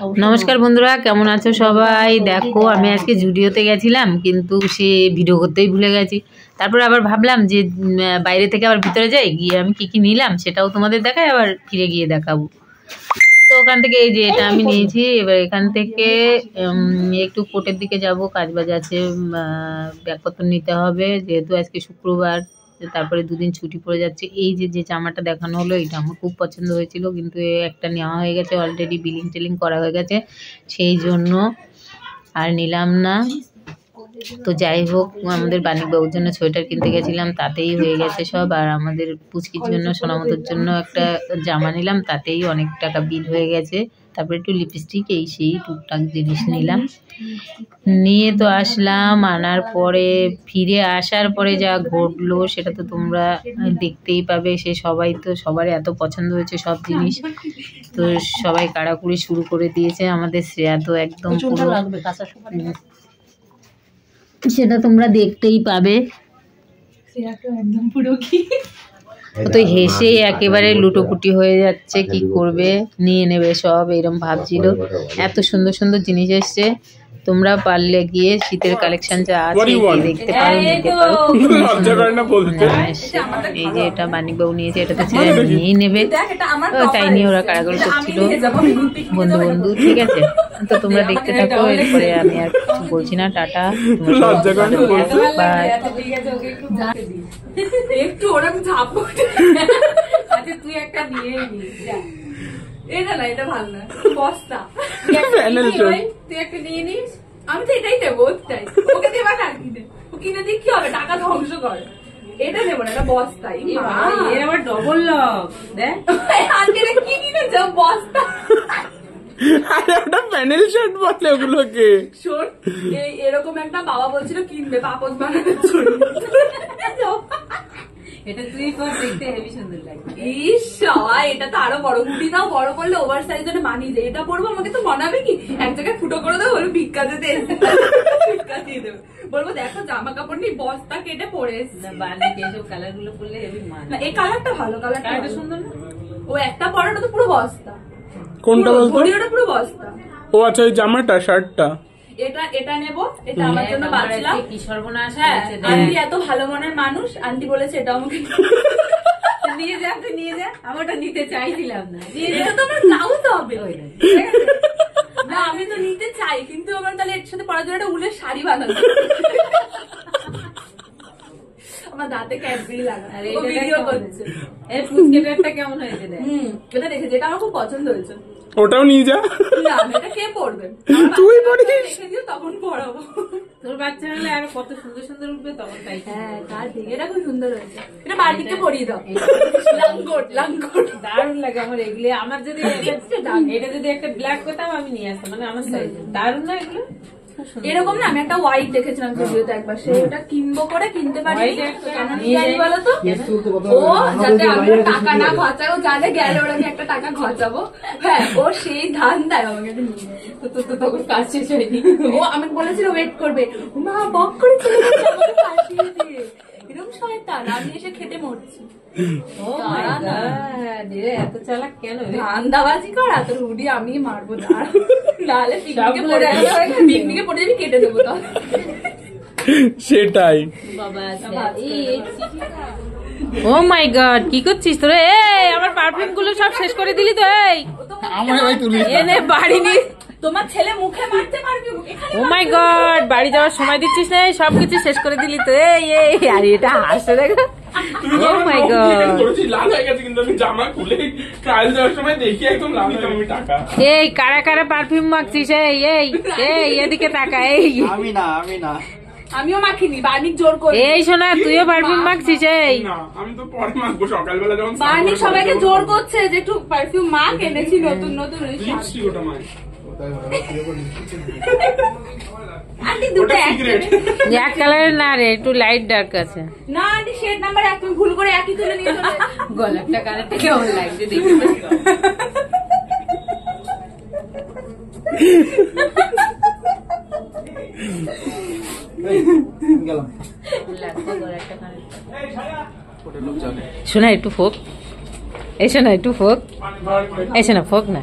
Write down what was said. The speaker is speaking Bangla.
नमस्कार बंधुरा केमन आछो सबाई। देखो आमी आजके जुडियोते गेछिलाम किन्तु से भिडियो करतेई भुले गेছি। তারপর আবার ভাবলাম যে বাইরে থেকে আবার ভিতরে যাই, গিয়ে আমি কি কি নিলাম সেটাও তোমাদের দেখাই, আবার ফিরে গিয়ে দেখাবো। তো ওখান থেকে এই যে এটা আমি নিয়েছি। এবার এখান থেকে একটু কোর্টের দিকে যাব, কাজবাজ আছে, ব্যাগপত্র নিতে হবে যেহেতু আজকে শুক্রবার, তারপরে দুদিন ছুটি পড়ে যাচ্ছে। এই যে যে জামাটা দেখানো হলো এটা আমার খুব পছন্দ হয়েছিল, কিন্তু একটা নেওয়া হয়ে গেছে, অলরেডি বিলিং টিলিং করা হয়ে গেছে, সেই জন্য আর নিলাম না। তো যাই হোক, আমাদের বাণিকবাবুর জন্য সোয়েটার কিনতে গেছিলাম, তাতেই হয়ে গেছে সব। আর আমাদের পুচকির জন্য, সোনামতোর জন্য একটা জামা নিলাম, তাতেই অনেক টাকা বিল হয়ে গেছে। তারপরে একটু লিপস্টিক, এই সেই টুকটাক জিনিস নিলাম, নিয়ে তো আসলাম। আনার পরে ফিরে আসার পরে যা ঘটলো সেটা তো তোমরা দেখতেই পাবে। সে সবাই তো, সবারই এত পছন্দ হয়েছে সব জিনিস, তো সবাই কাড়াকুড়ি শুরু করে দিয়েছে। আমাদের শ্রেয়া তো একদম পুরো, সেটা তোমরা দেখতেই পাবে। তো হেসে একেবারে লুটোপুটি হয়ে যাচ্ছে, কি করবে, নিয়ে নেবে সব, এরকম ভাবছিল। এত সুন্দর সুন্দর জিনিস এসছে, তোমরা পারলে গিয়ে শীতের কালেকশন যা আছে দেখতে পারো, নিতে পারো। এই যে এটা বাণিকবাবু নিয়েছে, এটা তো ছেলে নিয়েই নেবে, তাই নিয়ে ওরা কারাগার করছিল বন্ধু বন্ধু। ঠিক আছে, তো তোমরা দেখতে থাকো, এরপরে আমি আর কিছু বলছি না। Tata, bye. একটু ওরকম ঝাপড় আচ্ছা তুই একটা নিয়ে নিস, এটা না, এটা ভালো না, বস্তা তুই একটা নিয়ে নিস। আমি তো এটাই দেবো, ওটাই ওকে দেবা না, ও কিনে দিয়ে কি হবে, টাকা ধ্বংস করে। এটা দেবো না, এটা বস্তাই, এর আবার ডবল লক। দেখ আন্টিরা কি কিনেছ, বস্তা। আরে ওটা প্যানেল শার্ট বলে ওগুলোকে। শোন, এরকম একটা বাবা বলছিল কিনবে পাপোশ বানানোর জন্য, এটা তুই কর, দেখতে হেভি সুন্দর লাগবে। ইস সবাই, এটা তো আরো বড়, হুডিটাও বড় করলে ওভার সাইজ জন্য মানিয়ে যায়। এটা পরবো, আমাকে তো মনাবে কি, এক জায়গায় ফুটো করে দেবো, বলবো ভিক্ষা দিতে এসে, ভিক্ষা দিয়ে দেবে, বলবো দেখো জামা কাপড় নেই, বস্তা কেটে পরে এসছে। এইসব কালার গুলো পরলে হেভি মানে, এই কালারটা ভালো, কালারটা সুন্দর না। ও একটা পরাটা তো পুরো বস্তা। কোনটা বলতো? ওটা পুরো বস্তা। ও আচ্ছা, ওই জামাটা, শার্টটা। এটা নেবো, এটা আমার জন্য বাঁচলাম। কি সর্বনাশ। আন্টি এত ভালো মনের মানুষ, আন্টি বলেছে এটা আমাকে নিয়ে যা, তুই নিয়ে যা। আমি ওটা নিতে চাইছিলাম না, এটা তো আমার ব্লাউজ হবে। না আমি তো নিতে চাই, কিন্তু আমার তাহলে এর সাথে পরার জন্য একটা উলের শাড়ি বানানো। আমার দাঁতে ক্যাডবেরি লাগা, ভিডিও করছে। এই ফুচকেটা কেমন হয়েছে? এটা দেখে, যেটা আমার খুব পছন্দ হয়েছে। ওটাও নিয়ে যা। না এটা কে পড়বে, তুই পড়িস, তখন পড়াবো। তোর বাচ্চা হলে আরো কত সুন্দর সুন্দর উঠবে তখন। তাই হ্যাঁ, তার ঠিক, এটা খুব সুন্দর হয়েছে। এটা বাড়িতে পরিয়ে দাও, লাঙ্গট লাঙ্গট দারুণ লাগে আমার এগুলো। আমার যদি এটা যদি একটা ব্ল্যাক করতাম আমি নিয়ে আসতাম, মানে আমার সাইজ দারুণ না এগুলো। এরকম না, আমি একটা হোয়াইট দেখেছিলাম ভিডিওতে একবার, সেটা কিনবো করে কিনতে পারি বলতো, ও যাতে আমি টাকা না খরচাই, ও জানে গেলে ওরা আমি একটা টাকা খরচাবো। হ্যাঁ, ও সেই ধান দেয় আমাকে, তখন কাজ শেষ হয়নি। ও আমাকে বলেছিল ওয়েট করবে, মা বক করে চলে গেছে আমাকে পাঠিয়ে দিয়ে, এরকম শয়তান। আমি এসে খেতে মরছি। এত চালাক কেন, ধান্দাবাজি কর। তোর হুডি আমি মারবো, নাহলে পিকনিকে পড়ে যাবি, কেটে দেবো। সেটাই ও মাই গড, কি করছিস তোরা? এই আমার পারফিউম গুলো সব শেষ করে দিলি তো। এই এনে বাড়ি নি, তোমার ছেলে মুখে মারতে পারবি। ও মাই গড, বাড়ি যাওয়ার সময় দিচ্ছিস না, সবকিছু শেষ করে দিলি তো। এই আর এটা হাসতে দেখো। ও মাই গড, লাল হয়ে গেছে, কিন্তু আমি জামা খুলে ট্রায়াল দেওয়ার সময় দেখি একদম লাল হয়ে আমি টাকা। এই কারা কারা পারফিউম মাখছিস? এই এই এই এদিকে তাকা। এই আমি না আমিও মাখিনি, বার্নিক জোর করে। এই শোনা, তুইও পারফিউম মাখছিস? এই না, আমি তো পরে মাখবো সকালবেলা যখন। বার্নিক সবাইকে জোর করছে যে একটু পারফিউম মাখ, এনেছি নতুন নতুন লিপস্টিক। ওটা মাখ, আন্টি দুটো এক কালারের না রে, একটু লাইট ডার্ক আছে। না আন্টি শেড নাম্বার 1 তুমি ভুল করে একই তুলে নিয়ে চলে। গোলাপটা কালারটা কেমন লাগছে দেখতে। শোনা একটু ফোক, এই শোনা একটু ফোক, এই শোনা ফোক না।